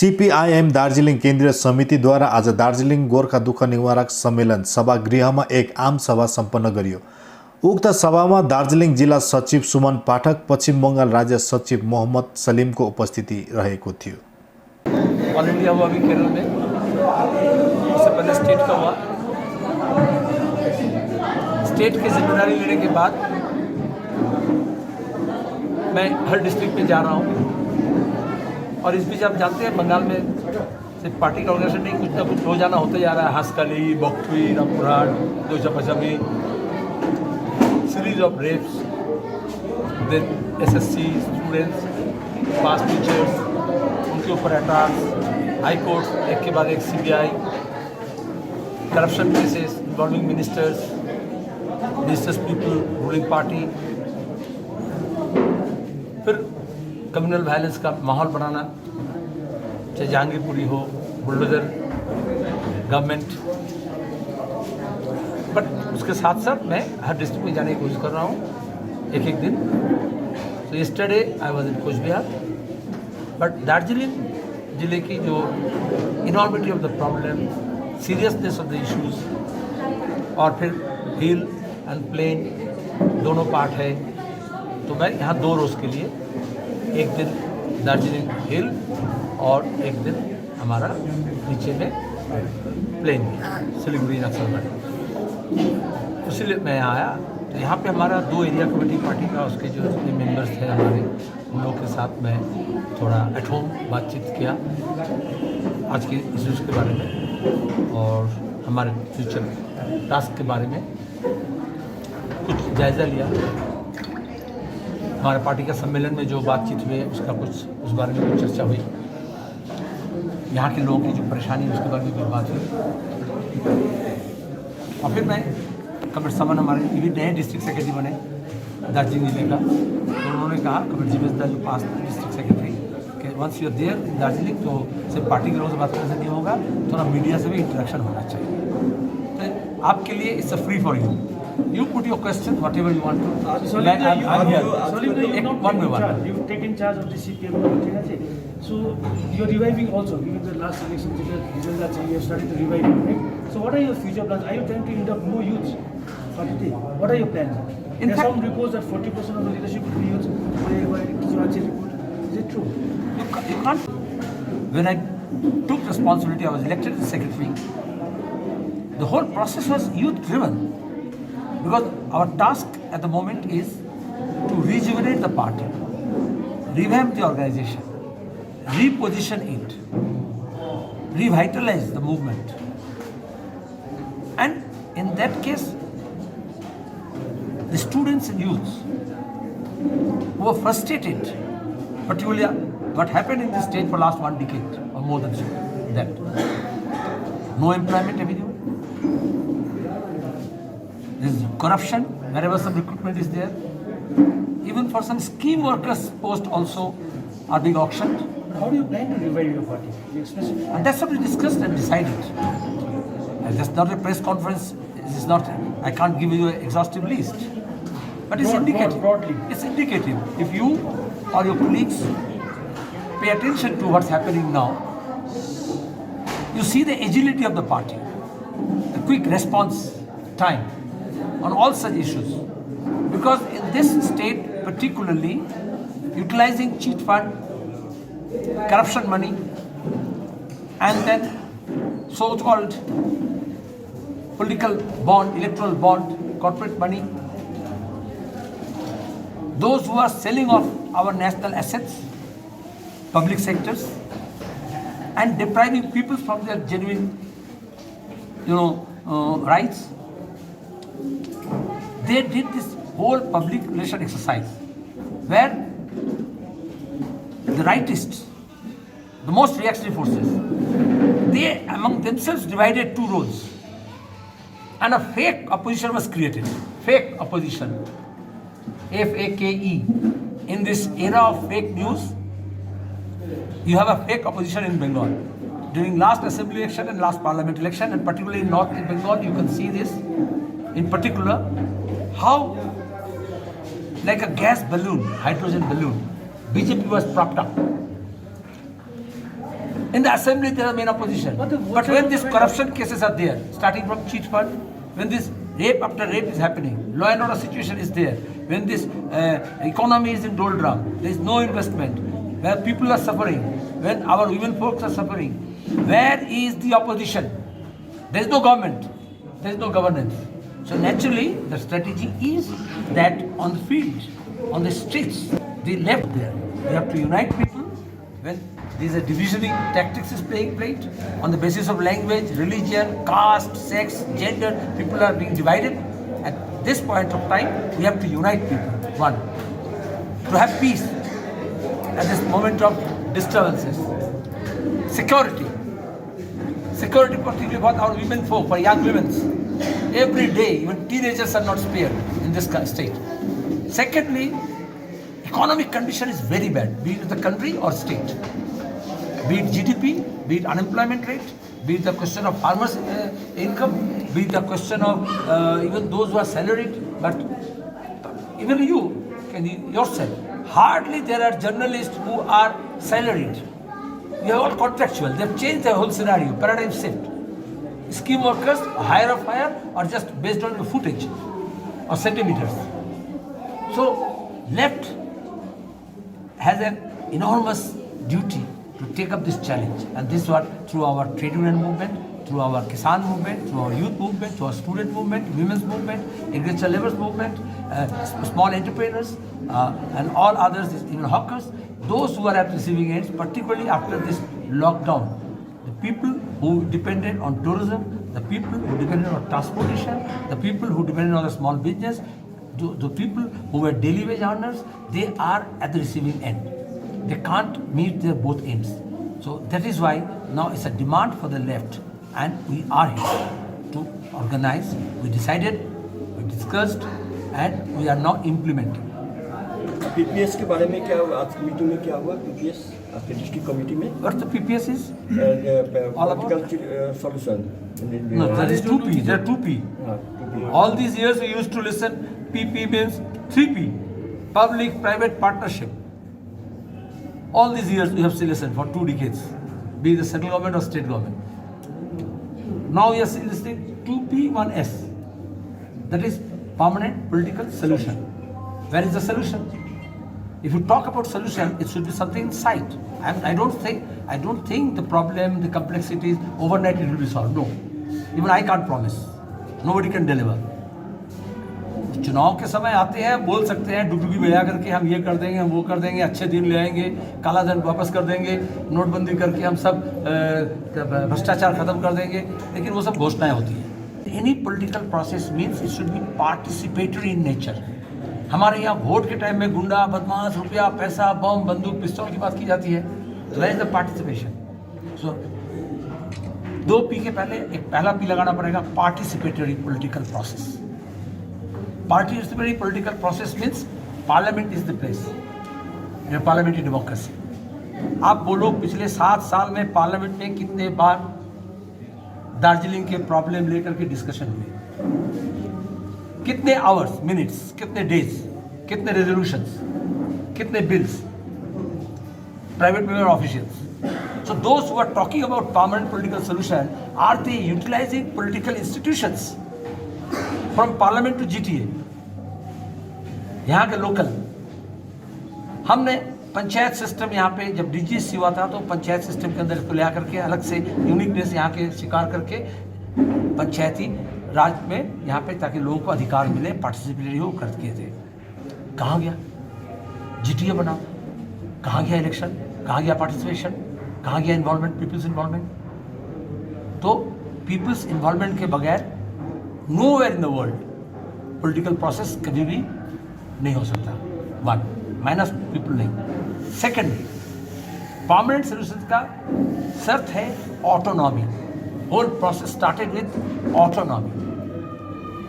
CPIM Darjeeling केन्द्रीय समितिद्वारा आज दार्जिलिङ गोर्खा दुःख निवारक सम्मेलन सभागृहमा एक आम सभा सम्पन्न गरियो। उक्त सभामा दार्जिलिङ जिल्ला सचिव सुमन पाठक, पश्चिम बङ्गाल राज्य सचिव मोहम्मद सलिमको उपस्थिति रहेको थियो। ऑल इंडिया हुआ अभी केरल में, उससे पहले स्टेट का हुआ। स्टेट की जिम्मेदारी लेने के बाद मैं हर डिस्ट्रिक्ट में जा रहा हूँ और इस बीच आप जानते हैं बंगाल में सिर्फ पार्टी का ऑर्गेनाइजेशन नहीं, कुछ ना कुछ रोजाना होते जा रहा है। Hanskhali, Bogtui, Rampurhat, Deochapachami, series of rapes, then SSC students, pass teachers, उनके ऊपर अटैक्स, हाई कोर्ट एक के बाद एक CBI, corruption cases involving ministers, business people, ruling party, फिर कम्युनल वायलेंस का माहौल बनाना, चाहे जहांगीरपुरी हो, बुलडोजर गवर्नमेंट। बट उसके साथ साथ मैं हर डिस्ट्रिक्ट में जाने की कोशिश कर रहा हूँ एक एक दिन। तो yesterday I was in Cooch Behar, but Darjeeling जिले की जो enormity of the problem, seriousness of the issues और फिर हिल एंड प्लेन दोनों पार्ट है, तो मैं यहाँ 2 रोज़ के लिए, एक दिन दार्जिलिंग हिल और एक दिन हमारा नीचे में प्लेन सिलीगुड़ी नक्सलबाड़ी, इसलिए मैं यहाँ आया। तो यहाँ पे हमारा 2 एरिया कमेटी पार्टी का उसके जो मेंबर्स थे हमारे, उन लोगों के साथ मैं थोड़ा एट होम बातचीत किया आज के इश्यूज़ के बारे में और हमारे फ्यूचर टास्क के बारे में कुछ जायज़ा लिया। हमारे पार्टी का सम्मेलन में जो बातचीत हुई उसका कुछ उस बारे में कुछ चर्चा हुई, यहाँ के लोगों की जो परेशानी है उसके बारे में कुछ बात हुई। और फिर मैं कमेटी समन, हमारे ये भी नए डिस्ट्रिक्ट सेक्रेटरी बने दार्जिलिंग जिले का, तो उन्होंने कहा कमेटी जिम्मेदार दल पास डिस्ट्रिक्ट सेक्रेटरी कि once you are there in Darjeeling, तो सिर्फ पार्टी के लोगों से बात करने से नहीं होगा, थोड़ा मीडिया से भी इंटरेक्शन होना चाहिए। तो आपके लिए it's a free for you, you put your question whatever you want to. I'm here. One by one. You've taken charge of the CPM. So you're reviving also. Given the last election, the results are changing. You're starting to revive, right? So what are your future plans? Are you trying to induct more youths for the day? What are your plans? There are some reports that 40% of the leadership will be youths. Report. Is it true? You can't. When I took responsibility, I was elected as secretary. The whole process was youth driven. Because our task at the moment is to rejuvenate the party, revamp the organization, reposition it, revitalize the movement. And in that case, the students and youths who are frustrated, particularly what happened in this state for last 1 decade or more than that, no employment everywhere. There is corruption wherever some recruitment is there. Even for some scheme workers post also are being auctioned. How do you plan to revive your party? And that's what we discussed and decided. And that's not a press conference. This is not. I can't give you an exhaustive list. But it's indicative. Broadly. It's indicative. If you or your colleagues pay attention to what's happening now, you see the agility of the party, the quick response time on all such issues. Because in this state, particularly utilizing cheat fund, corruption money, and then so-called political bond, electoral bond, corporate money, those who are selling off our national assets, public sectors, and depriving people from their genuine, rights. They did this whole public relation exercise where the rightists, the most reactionary forces, they among themselves divided 2 roles, and a fake opposition was created. Fake opposition, FAKE. In this era of fake news, you have a fake opposition in Bengal. During last assembly election and last parliament election, and particularly in North Bengal, you can see this in particular, how like a gas balloon, hydrogen balloon, BJP was propped up. In the assembly, there are main opposition. But the But when these corruption cases are there, starting from cheat fund, when this rape after rape is happening, law and order situation is there, when this economy is in doldrum, there is no investment, where people are suffering, when our women folks are suffering, where is the opposition? There is no government, there is no governance. So naturally, the strategy is that on the field, on the streets, they left there. They have to unite people. When these are divisioning tactics is played on the basis of language, religion, caste, sex, gender, people are being divided. At this point of time, we have to unite people. One, to have peace at this moment of disturbances. Security, particularly for our women folk, for young women. Every day, even teenagers are not spared in this state. Secondly, economic condition is very bad, be it the country or state. Be it GDP, be it unemployment rate, be it the question of farmers' income, be it the question of even those who are salaried, but even yourself, hardly there are journalists who are salaried. They are all contractual. They have changed the whole scenario, paradigm shift. Scheme workers, hire of hire, or just based on the footage or centimeters. So, left has an enormous duty to take up this challenge, and this was through our trade union movement, through our Kisan movement, through our youth movement, through our student movement, women's movement, agriculture laborers movement, small entrepreneurs, and all others, even hawkers, those who are at receiving ends, particularly after this lockdown. The people who depended on tourism, the people who depended on transportation, the people who depended on the small business, the people who were daily wage earners, they are at the receiving end. They can't meet their both ends. So that is why now it's a demand for the left, and we are here to organize. We decided, we discussed, and we are now implementing. PPS के बारे में क्या आज की meeting में क्या हुआ? PPS आपके डिस्ट्रिक्ट कमेटी में What the PPS is? All about? Political solution No, there is 2P. There are 2P. हाँ All these years we used to listen, PP means 3P, public-private partnership. All these years we have to listen for 2 decades, be it the central government or state government. Now we are listening 2P1S, that is permanent political solution. Where is the solution? If you talk about solution, it should be something in sight. I don't think the problem, the complexities, overnight it will be solved. No. Even I can't promise. Nobody can deliver. चुनाव के समय आते हैं, बोल सकते हैं डुगडुगी बजा करके हम ये कर देंगे, हम वो कर देंगे, अच्छे दिन ले आएंगे, काला धन वापस कर देंगे, नोटबंदी करके हम सब भ्रष्टाचार खत्म कर देंगे, लेकिन वो सब घोषणाएं होती हैं. Any political process means it should be participatory in nature. हमारे यहाँ वोट के टाइम में गुंडा, बदमाश, रुपया, पैसा, बम, बंदूक, पिस्तौल की बात की जाती है. Where is the participation? So 2P के पहले एक पहला P लगाना पड़ेगा, participatory political process. Participatory political process means parliament is the place. In a parliamentary democracy. आप बोलो पिछले 7 साल में पार्लियामेंट में कितने बार दार्जिलिंग के प्रॉब्लम लेकर के डिस्कशन हुए, कितने आवर्स, मिनट्स, कितने डेज, कितने रेजोल्यूशंस, कितने bills, private member officials. So those who are talking about permanent political solution, are they utilizing political institutions from parliament to GTA? यहाँ के लोकल, हमने पंचायत सिस्टम यहाँ पे जब डीजीएससी हुआ था तो पंचायत सिस्टम के अंदर इसको ले आकर के अलग से यूनिकनेस यहाँ के शिकार करके पंचायती राज में यहाँ पे ताकि लोगों को अधिकार मिले, पार्टिसिपेटरी हो कर किए थे. कहाँ गया जीटीए बना? कहाँ गया इलेक्शन? कहाँ गया पार्टिसिपेशन? कहाँ गया इन्वॉल्वमेंट, पीपल्स इन्वॉल्वमेंट? तो पीपल्स इन्वॉल्वमेंट के बगैर nowhere in the world political process कभी भी नहीं हो सकता. 1 माइनस पीपल नहीं. सेकेंडली, परमानेंट सोल्यूशन का शर्त है autonomy. Whole process started with autonomy.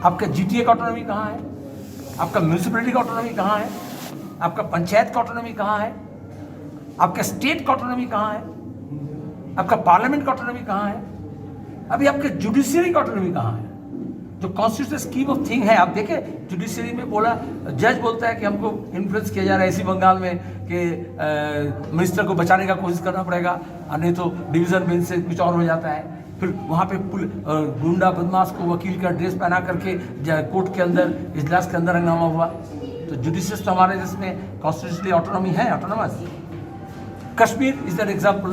आपका जीटीए का ऑटोनॉमी कहाँ है? आपका म्यूनिसिपैलिटी का ऑटोनॉमी कहाँ है? आपका पंचायत का ऑटोनॉमी कहाँ है? आपका स्टेट का ऑटोनॉमी कहाँ है? आपका पार्लियामेंट का ऑटोनॉमी कहाँ है? अभी आपके जुडिशियरी का ऑटोनॉमी कहाँ है? जो कॉन्स्टिट्यूशनल स्कीम ऑफ थिंग है, आप देखें जुडिशरी में बोला, जज बोलता है कि हमको इन्फ्लुएंस किया जा रहा है इसी बंगाल में कि मिनिस्टर को बचाने का कोशिश करना पड़ेगा, और नहीं तो डिवीजन बेंच से कुछ और हो जाता है। फिर वहाँ पे गुंडा बदमाश को वकील का ड्रेस पहना करके कोर्ट के अंदर, इजलास के अंदर हंगामा हुआ। तो जुडिशियस तो हमारे देश में कॉन्स्टिट्यूशनली ऑटोनॉमी है, autonomous. Kashmir is an example,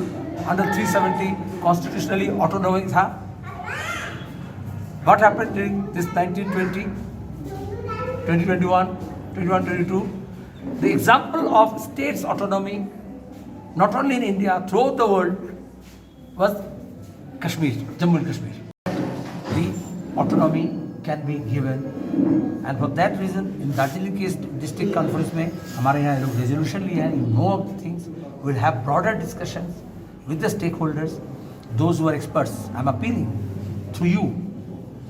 under 370 constitutionally autonomy था। What happened during this 1920, 2021, 21-22? The example of states' autonomy, not only in India, throughout the world, was Kashmir, Jammu and Kashmir. The autonomy can be given, and for that reason, in Darjeeling case district conference में हमारे यहाँ लोग resolution लिया है. You know of the things. We'll have broader discussions with the stakeholders, those who are experts. I'm appealing through you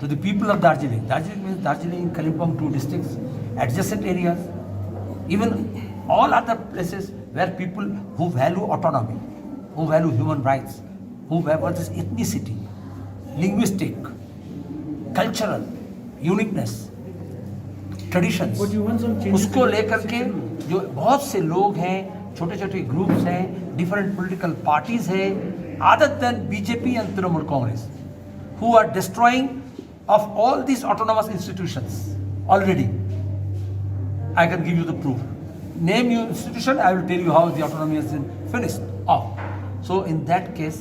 to the people of Darjeeling. Darjeeling means Darjeeling, Kalimpong, 2 districts, adjacent areas, even all other places where people who value autonomy, who value human rights, who value this ethnicity, linguistic, cultural uniqueness, traditions, But you want some changes उसको to the लेकर के जो बहुत से लोग हैं, छोटे छोटे ग्रुप्स हैं, डिफरेंट पॉलिटिकल पार्टीज हैं, other than BJP and Trinamool Congress, who are destroying of all these autonomous institutions already. I can give you the proof. Name your institution, I will tell you how the autonomy has been finished off. So in that case,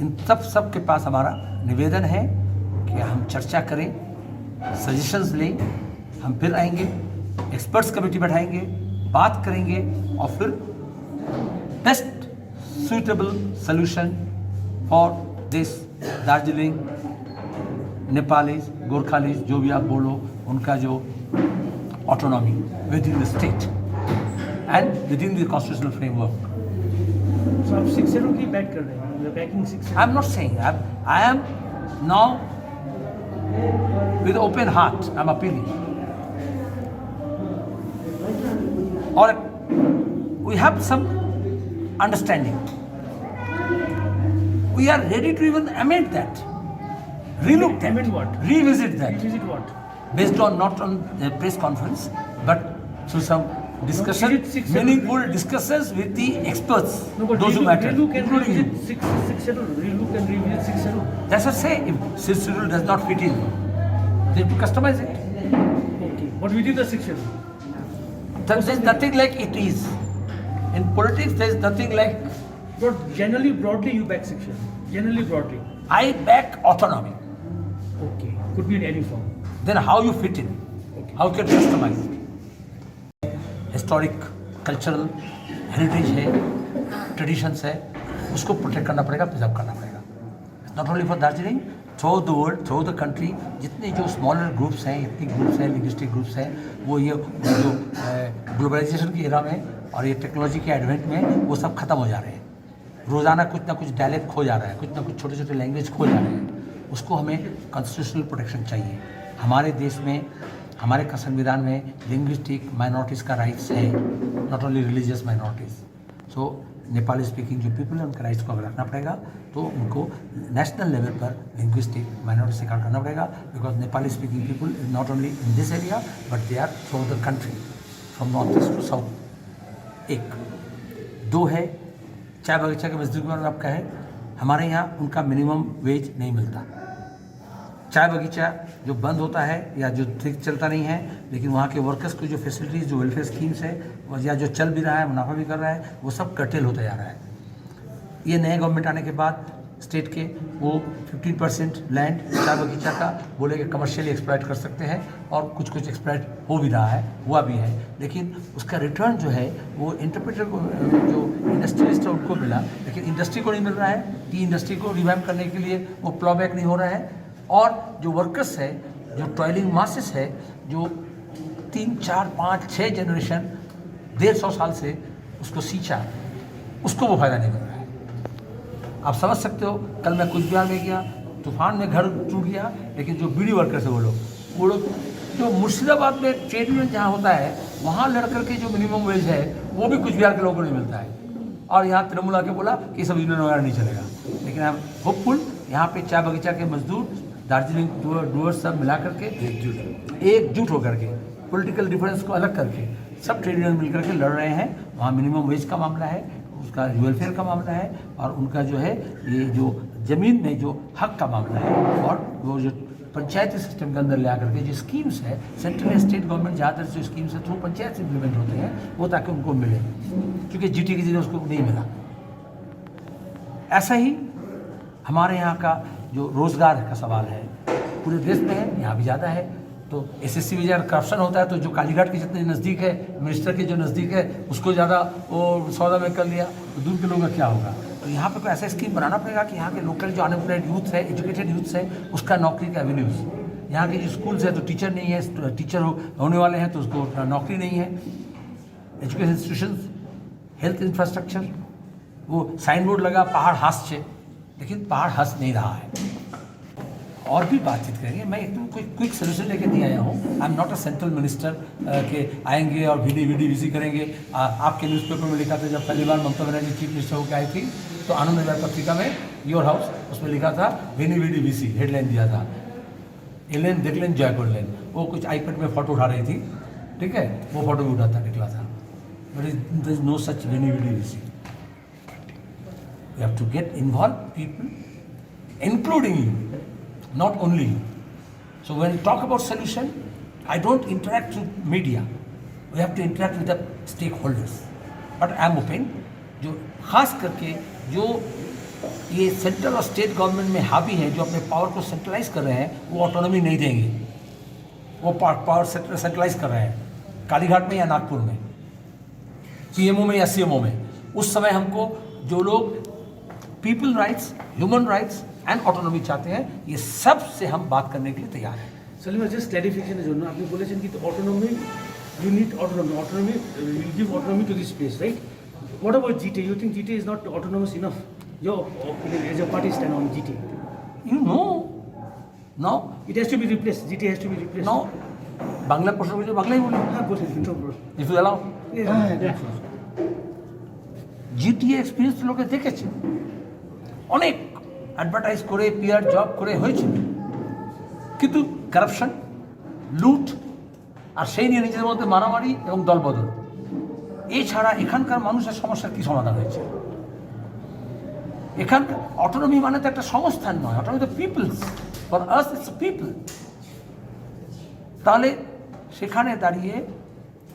इन सब के पास हमारा निवेदन है कि हम चर्चा करें, suggestions लें, हम फिर आएंगे, एक्सपर्ट्स कमेटी बैठाएंगे, बात करेंगे और फिर best suitable solution for this Darjeeling, Nepalese, Gorkhalis, जो भी आप बोलो, उनका जो autonomy within the state and within the constitutional framework. So आप 6-0 की बैट कर रहे हैं, you're backing 6-0. I am not saying, I am now with open heart, I am appealing. और we have some understanding. We are ready to even amend that, relook that, Amend what? revisit that, Revisit what? based on not on the press conference, but through some discussion, Revisit 6-0. meaningful discussions with the experts, No, but those who matter, relook and including you. revisit 6-0. Relook and revisit 6-0. That's what I say. If schedule does not fit in, they have to customize it. Okay. But within the 6-0. There is nothing like it is. In politics, there is nothing like. But generally, broadly, you back 6-0. Generally, broadly. I back autonomy. Okay. Could be in any form. Then how you fit in? Okay. How you can customize it? Historic, cultural heritage है, traditions है, उसको protect करना पड़ेगा, preserve करना पड़ेगा. Not only for Darjeeling, throughout the world, throughout the country, जितने जो smaller groups हैं, एथनिक ग्रुप्स हैं, लिंग्विस्टिक ग्रुप्स हैं, वो ये जो ग्लोबलाइजेशन की एरा में और ये टेक्नोलॉजी के एडवेंट में वो सब खत्म हो जा रहे हैं. रोज़ाना कुछ ना कुछ डायलेक्ट खो जा रहा है, कुछ ना कुछ छोटे छोटे लैंग्वेज खो जा रहे हैं. उसको हमें कॉन्स्टिट्यूशनल प्रोटेक्शन चाहिए. हमारे देश में, हमारे का संविधान में लिंग्विस्टिक माइनॉरिटीज़ का राइट्स है, not only religious minorities. So Nepali speaking जो पीपल है उनके राइट्स को अगर रखना पड़ेगा तो उनको नेशनल लेवल पर लिंग्विस्टिक माइनॉरिटी से काम करना पड़ेगा. Because Nepali speaking people is not only in this area but they are through the country from north east to south. 1, 2 है चाय बगीचा के मजदूर के बारे में आपका है. हमारे यहाँ उनका मिनिमम वेज नहीं मिलता. चाय बगीचा जो बंद होता है या जो ठीक चलता नहीं है, लेकिन वहाँ के वर्कर्स को जो फैसिलिटीज़, जो वेलफेयर स्कीम्स है या जो चल भी रहा है, मुनाफा भी कर रहा है, वो सब कर्टेल होता जा रहा है. ये नए गवर्नमेंट आने के बाद स्टेट के वो 15% लैंड चाय बगीचा का बोले कि कमर्शियली एक्सप्लॉइट कर सकते हैं और कुछ एक्सप्लॉइट हो भी रहा है, हुआ भी है. लेकिन उसका रिटर्न जो है वो इंटरप्रेटर को, जो इंडस्ट्रियलिस्ट है उनको मिला, लेकिन इंडस्ट्री को नहीं मिल रहा है. टी इंडस्ट्री को रिवाइव करने के लिए वो प्लॉबैक नहीं हो रहा है. और जो वर्कर्स है, जो टॉयलिंग मासेस है, जो 3, 4, 5, 6 जनरेशन 150 साल से उसको सींचा, उसको वो फ़ायदा नहीं मिल रहा है. आप समझ सकते हो. कल मैं कुछ बिहार में गया, तूफान में घर टूट गया, लेकिन जो बीड़ी वर्कर्स है वो लोग जो मुर्शिदाबाद में ट्रेड यूनियन जहाँ होता है वहाँ लड़कर के जो मिनिमम वेज है वो भी कुछ बिहार के लोगों को नहीं मिलता है. और यहाँ तृणमूल आके बोला कि सब यूनियन वगैरह नहीं चलेगा. लेकिन आई एम होपफुल, यहाँ पे चाय बगीचा के मजदूर दार्जिलिंग डूअर्स सब मिला करके एकजुट होकर के पॉलिटिकल डिफरेंस को अलग करके सब ट्रेड यूनियन मिल करके लड़ रहे हैं। वहाँ मिनिमम वेज का मामला है, उसका वेलफेयर का मामला है, और उनका जो है ये जो ज़मीन में जो हक का मामला है, और वो जो पंचायती सिस्टम के अंदर ले आकर के जो स्कीम्स है, सेंट्रल स्टेट गवर्नमेंट ज़्यादातर जो स्कीम्स है थ्रू पंचायत से इम्प्लीमेंट होते हैं, वो ताकि उनको मिले, क्योंकि जीटी के जरिए उसको नहीं मिला। ऐसा ही हमारे यहाँ का जो रोज़गार का सवाल है पूरे देश में है, यहाँ भी ज़्यादा है। तो एसएससी में ज़्यादा करप्शन होता है, तो जो कालीघाट के जितने नज़दीक है, मिनिस्टर के जो नज़दीक है, उसको ज़्यादा वो सौदा में कर लिया, तो दूर के लोगों का क्या होगा। तो यहाँ पे कोई ऐसा स्कीम बनाना पड़ेगा कि यहाँ के लोकल जो अनएम्प्लॉयड यूथ है, एजुकेटेड यूथ है, उसका नौकरी का एवेन्यूज़। यहाँ के जो स्कूल्स है तो टीचर नहीं है, टीचर होने वाले हैं तो उसको नौकरी नहीं है। एजुकेशन इंस्टीट्यूशंस, हेल्थ इंफ्रास्ट्रक्चर, वो साइन बोर्ड लगा पहाड़ हंस छे, लेकिन पहाड़ हंस नहीं रहा है। और भी बातचीत करेंगे। मैं एकदम कोई क्विक सोल्यूशन लेके नहीं आया हूँ। आई am not a central minister के आएंगे और वीडी करेंगे। आपके न्यूज़पेपर में लिखा था, जब पहली बार ममता बनर्जी चीफ मिनिस्टर होकर आई थी तो आनंद विहार पत्रिका में योर हाउस, उसमें लिखा था वीडी हेडलाइन दिया था, एलेन देख लेन जय कर लेन। वो कुछ आईपैड में फोटो उठा रही थी, ठीक है, वो फोटो भी उठाता निकला था। But there is no such VD. You have to get involved people, including you, not only you. So when we talk about solution, I don't interact with media. We have to interact with the stakeholders. But I am open. जो खास करके जो ये central और state government में हावी हैं, जो अपने पावर को सेंट्रलाइज कर रहे हैं, वो ऑटोनॉमी नहीं देंगे। वो पावर सेंट्रलाइज कर रहे हैं कालीघाट में या नागपुर में, पीएमओ में या सीएमओ में। उस समय हमको जो लोग people rights, human rights and autonomy चाहते हैं, ये सब से हम बात करने के लिए तैयार हैं। सलीम জাস্ট ক্লারিফিকেশনের জন্য আপনি বলেছেন কি autonomy, you need autonomy will give autonomy to this place, right? What about GT? You think GT is not autonomous enough? Your opinion as a party stand on GT? You know, no, It has to be replaced. GT has to be replaced. no, Bangla প্রশ্ন করছে, বাংলাই বলি, হ্যাঁ বলেন, no problem. if you allow। Yeah. GTA experience লোকে দেখেছে, অনেক advertise করে পিআর জব করে হয়েছে, কিন্তু কারাপশন, লুট, আর সেই নিয়ে নিজেদের মধ্যে মারামারি এবং দলবদল, এছাড়া এখানকার মানুষের সমস্যার কী সমাধান হয়েছে? এখানকার অটোনমি মানে তো একটা সংস্থান নয়, অটোনমি তো peoples, for us it's people. তাহলে সেখানে দাঁড়িয়ে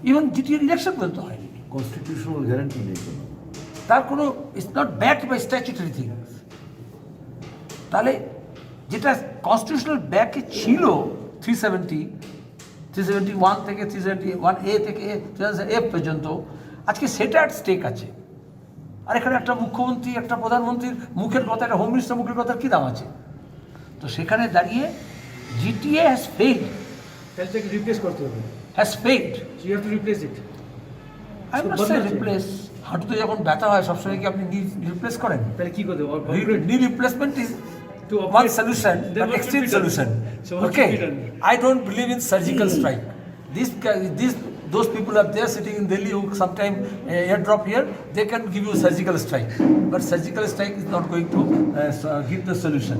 ইভেন জিটিএর ইলেকশন পর্যন্ত হয়নি, কনস্টিটিউশনাল গ্যারান্টি নেই কোনো। তার কোনো it's not backed by statutory things. তাহলে যেটা কনস্টিটিউশনাল ব্যাকে ছিল 371 থেকে 371A থেকে 307F পর্যন্ত, আজকে সেটা অ্যাট স্টেক আছে। আর এখানে একটা মুখ্যমন্ত্রী, একটা প্রধানমন্ত্রীর মুখের কথা, একটা হোম মিনিস্টার মুখের কথার কী দাম আছে? তো সেখানে দাঁড়িয়ে জিটিএ হ্যাজ ফেইড, তাহলে তাকে রিপ্লেস করতে হবে। Has fade. So you have to replace it. I am not say replace. হাঁটুতে যখন ব্যথা হয় সবসময় কি আপনি রিপ্লেস করেন? তাহলে কি করতে হবে? Knee replacement is To one upgrade- solution, then but what extreme should be done? solution. So what Okay, should be done? I don't believe in surgical strike. Those people up there sitting in Delhi who sometime airdrop here, they can give you surgical strike. But surgical strike is not going to give the solution.